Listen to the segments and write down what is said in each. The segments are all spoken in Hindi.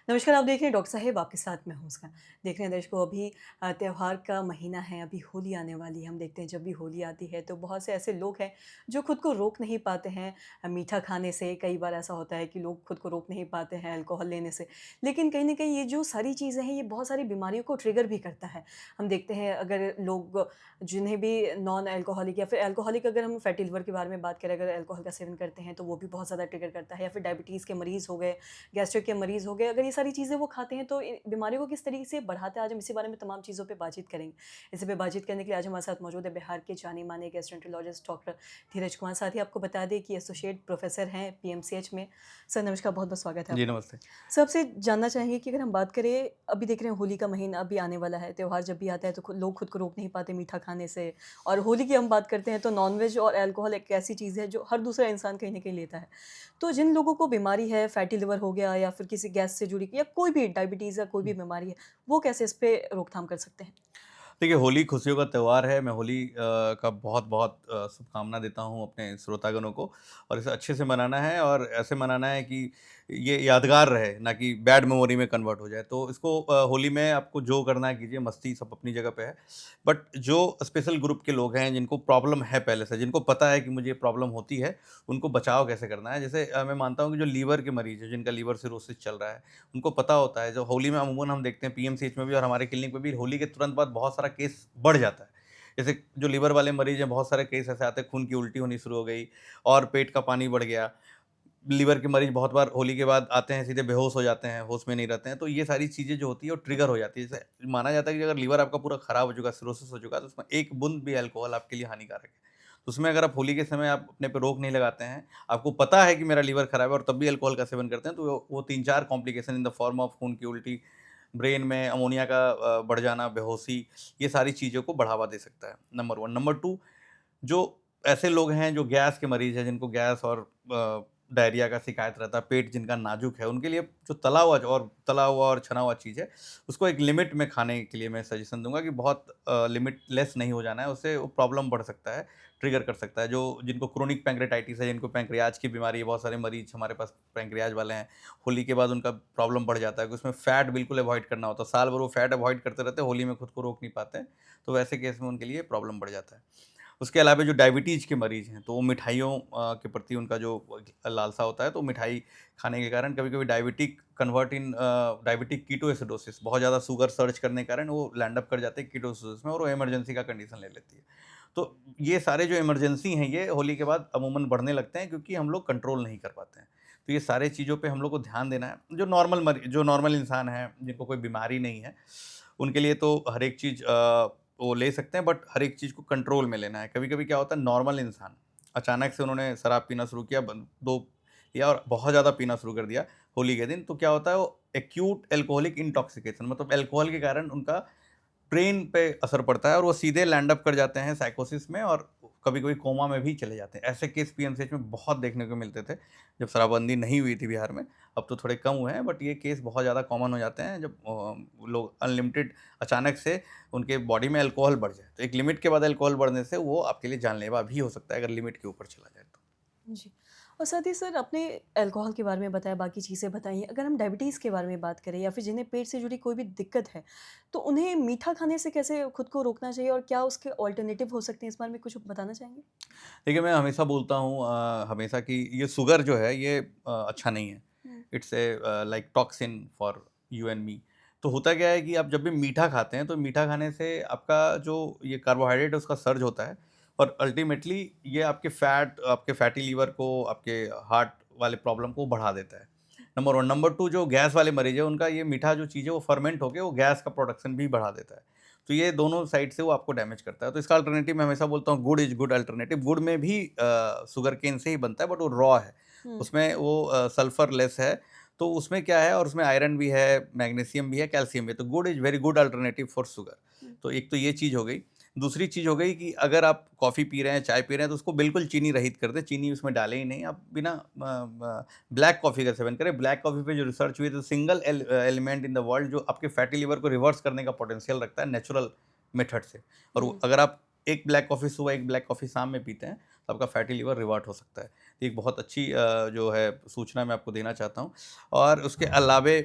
नमस्कार, आप देख रहे हैं डॉक्टर साहेब आपके साथ मैं हूँ मुस्कान। देख रहे हैं दर्शकों अभी त्योहार का महीना है, अभी होली आने वाली है। हम देखते हैं जब भी होली आती है तो बहुत से ऐसे लोग हैं जो खुद को रोक नहीं पाते हैं मीठा खाने से। कई बार ऐसा होता है कि लोग खुद को रोक नहीं पाते हैं अल्कोहल लेने से। लेकिन कहीं न कहीं ये जो सारी चीज़ें हैं ये बहुत सारी बीमारियों को ट्रिगर भी करता है। हम देखते हैं अगर लोग जिन्हें भी नॉन अल्कोहलिक या फिर अल्कोहलिक अगर हम फैटी लिवर के बारे में बात करें, अगर अल्कोहल का सेवन करते हैं तो वो भी बहुत ज़्यादा ट्रिगर करता है या फिर डायबिटीज़ के मरीज़ हो गए, गैस्ट्रिक के मरीज़ हो गए, अगर ये सारी चीज़ें वो खाते हैं तो बीमारियों को किस तरीके से बढ़ाता है, आज हम इसी बारे में तमाम चीज़ों पे बातचीत करेंगे। इसी पे बातचीत करने के लिए आज हमारे साथ मौजूद है बिहार के जाने-माने गैस्ट्रोएंटेरोलॉजिस्ट डॉक्टर धीरज कुमार। साथ ही आपको बता दें कि एसोसिएट प्रोफ़ेसर हैं पीएमसीएच में। सर नमस्कार, बहुत-बहुत स्वागत है जी, आपका। नमस्ते। सर आपसे जानना चाहेंगे कि अगर हम बात करें, अभी देख रहे हैं होली का महीना अभी आने वाला है, त्योहार जब भी आता है तो लोग खुद को रोक नहीं पाते मीठा खाने से। और होली की हम बात करते हैं तो नॉन-वेज और अल्कोहल एक ऐसी चीज़ है जो हर दूसरा इंसान कहीं न कहीं लेता है। तो जिन लोगों को बीमारी है, फैटी लिवर हो गया या फिर किसी गैस से जुड़ी या कोई भी डायबिटीज़ या कोई भी बीमारी है, वो कैसे इस पे रोकथाम कर सकते हैं? देखिए, होली खुशियों का त्योहार है। मैं होली का बहुत-बहुत शुभकामना देता हूँ अपने श्रोतागणों को और इसे अच्छे से मनाना है और ऐसे मनाना है कि ये यादगार रहे, ना कि बैड मेमोरी में कन्वर्ट हो जाए। तो इसको होली में आपको जो करना है कीजिए, मस्ती सब अपनी जगह पे है। बट जो स्पेशल ग्रुप के लोग हैं, जिनको प्रॉब्लम है पहले से, जिनको पता है कि मुझे ये प्रॉब्लम होती है, उनको बचाव कैसे करना है। जैसे मैं मानता हूँ कि जो लीवर के मरीज़ हैं, जिनका लीवर सिरोसिस चल रहा है, उनको पता होता है। जो होली में अमूमन हम देखते हैं पीएमसीएच में भी और हमारे क्लिनिक में भी होली के तुरंत बाद बहुत सारा केस बढ़ जाता है। जैसे जो लीवर वाले मरीज़ हैं, बहुत सारे केस ऐसे आते हैं, खून की उल्टी होनी शुरू हो गई और पेट का पानी बढ़ गया। लीवर के मरीज़ बहुत बार होली के बाद आते हैं, सीधे बेहोश हो जाते हैं, होश में नहीं रहते हैं। तो ये सारी चीज़ें जो होती है वो ट्रिगर हो जाती है। जैसे माना जाता है कि अगर लीवर आपका पूरा खराब हो चुका है, सिरोसिस हो चुका है, तो उसमें एक बूँद भी अल्कोहल आपके लिए हानिकारक है। तो उसमें अगर आप होली के समय आप अपने पे रोक नहीं लगाते हैं, आपको पता है कि मेरा लीवर खराब है और तब भी अल्कोहल का सेवन करते हैं, तो वो 3-4 complication in the form of खून की उल्टी, ब्रेन में अमोनिया का बढ़ जाना, बेहोशी, ये सारी चीज़ों को बढ़ावा दे सकता है, नंबर 1। नंबर 2, जो ऐसे लोग हैं जो गैस के मरीज़ हैं, जिनको गैस और डायरिया का शिकायत रहता है, पेट जिनका नाज़ुक है, उनके लिए जो तला हुआ और छना हुआ चीज़ है, उसको एक लिमिट में खाने के लिए मैं सजेशन दूँगा कि बहुत लिमिटलेस नहीं हो जाना है, उससे वो प्रॉब्लम बढ़ सकता है, ट्रिगर कर सकता है। जो जिनको क्रोनिक पैंक्रेटाइटिस है, जिनको पैंक्रियाज की बीमारी है, बहुत सारे मरीज़ हमारे पास पैंक्रियाज वाले हैं, होली के बाद उनका प्रॉब्लम बढ़ जाता है कि उसमें फैट बिल्कुल अवॉइड करना होता है। साल भर वो फैट अवॉइड करते रहते हैं, होली में खुद को रोक नहीं पाते हैं, तो वैसे केस में उनके लिए प्रॉब्लम बढ़ जाता है। उसके अलावा जो डायबिटीज़ के मरीज़ हैं, तो वो मिठाइयों के प्रति उनका जो लालसा होता है, तो मिठाई खाने के कारण कभी-कभी डायबिटिक कीटोएसिडोसिस, बहुत ज़्यादा शुगर सर्ज करने के कारण वो लैंड अप कर जाते हैं कीटोसिस में और वो इमरजेंसी का कंडीशन ले लेती है। तो ये सारे जो इमरजेंसी हैं, ये होली के बाद अमूमन बढ़ने लगते हैं क्योंकि हम लोग कंट्रोल नहीं कर पाते हैं। तो ये सारी चीज़ों पे हम लोग को ध्यान देना है। जो नॉर्मल इंसान हैं, जिनको कोई बीमारी नहीं है, उनके लिए तो हर एक चीज़ वो ले सकते हैं, बट हर एक चीज़ को कंट्रोल में लेना है। कभी-कभी क्या होता है, नॉर्मल इंसान अचानक से उन्होंने शराब पीना शुरू किया, बन 2 लिया और बहुत ज़्यादा पीना शुरू कर दिया होली के दिन, तो क्या होता है, वो एक्यूट अल्कोहलिक इंटॉक्सिकेशन, मतलब अल्कोहल के कारण उनका ब्रेन पे असर पड़ता है और वो सीधे लैंड अप कर जाते हैं साइकोसिस में और कभी-कभी कोमा में भी चले जाते हैं। ऐसे केस पीएमसीएच में बहुत देखने को मिलते थे, जब शराबबंदी नहीं हुई थी बिहार में। अब तो थोड़े कम हुए हैं, बट ये केस बहुत ज़्यादा कॉमन हो जाते हैं जब लोग अनलिमिटेड अचानक से उनके बॉडी में अल्कोहल बढ़ जाए। तो एक लिमिट के बाद अल्कोहल बढ़ने से वो आपके लिए जानलेवा भी हो सकता है, अगर लिमिट के ऊपर चला जाए तो। जी। और साथ ही सर आपने अल्कोहल के बारे में बताया, बाकी चीज़ें बताई। अगर हम डायबिटीज़ के बारे में बात करें या फिर जिन्हें पेट से जुड़ी कोई भी दिक्कत है, तो उन्हें मीठा खाने से कैसे खुद को रोकना चाहिए और क्या उसके अल्टरनेटिव हो सकते हैं? इस बारे में कुछ बताना चाहेंगे? देखिए, मैं हमेशा बोलता हूँ हमेशा कि ये शुगर जो है ये अच्छा नहीं है। हुँ। It's like toxin for you and me. तो होता क्या है कि आप जब भी मीठा खाते हैं, तो मीठा खाने से आपका जो ये कार्बोहाइड्रेट है उसका सर्ज होता है और अल्टीमेटली ये आपके फैटी लीवर को, आपके हार्ट वाले प्रॉब्लम को बढ़ा देता है। नंबर 1। नंबर 2, जो गैस वाले मरीज़ हैं, उनका ये मीठा जो चीज़ है वो फर्मेंट होके वो गैस का प्रोडक्शन भी बढ़ा देता है। तो ये दोनों साइड से वो आपको डैमेज करता है। तो इसका अल्टरनेटिव मैं हमेशा बोलता हूँ, गुड़ इज़ गुड अल्टरनेटिव। गुड़ में भी शुगरकेन से ही बनता है, बट वो रॉ है। हुँ। उसमें वो सल्फर लेस है, तो उसमें क्या है, और उसमें आयरन भी है, मैग्नीशियम भी है, कैल्शियम भी है। तो good is very good alternative for sugar. हुँ। तो एक तो ये चीज़ हो गई। दूसरी चीज़ हो गई कि अगर आप कॉफ़ी पी रहे हैं, चाय पी रहे हैं, तो उसको बिल्कुल चीनी रहित कर दें। चीनी उसमें डालें ही नहीं। आप बिना ब्लैक कॉफ़ी का सेवन करें। ब्लैक कॉफ़ी पे जो रिसर्च हुई है, तो single element in the world जो आपके फैटी लिवर को रिवर्स करने का पोटेंशियल रखता है नेचुरल मेथड से। और हुँ। अगर आप एक ब्लैक कॉफ़ी सुबह, एक ब्लैक कॉफ़ी शाम में पीते हैं, तो आपका फैटी लिवर रिवर्ट हो सकता है। तो एक बहुत अच्छी जो है सूचना मैं आपको देना चाहता हूँ। और उसके अलावे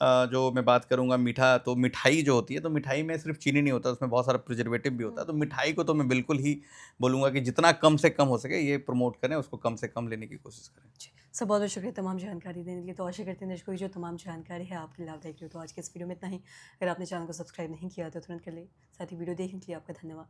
जो मैं बात करूँगा मीठा, तो मिठाई जो होती है, तो मिठाई में सिर्फ़ चीनी नहीं होता, उसमें बहुत सारा प्रिज़र्वेटिव भी होता है। हुँ। तो मिठाई को तो मैं बिल्कुल ही बोलूँगा कि जितना कम से कम हो सके ये प्रमोट करें, उसको कम से कम लेने की कोशिश करें। जी, सर बहुत-बहुत शुक्रिया तमाम जानकारी देने के लिए। तो आशा करते हैं दर्शकों की जो तमाम जानकारी है आपके लिए लाभदायक रही हो। तो आज के इस वीडियो में इतना ही। अगर आपने चैनल को सब्सक्राइब नहीं किया तो तुरंत कर लें। साथ ही वीडियो देखने के लिए आपका धन्यवाद।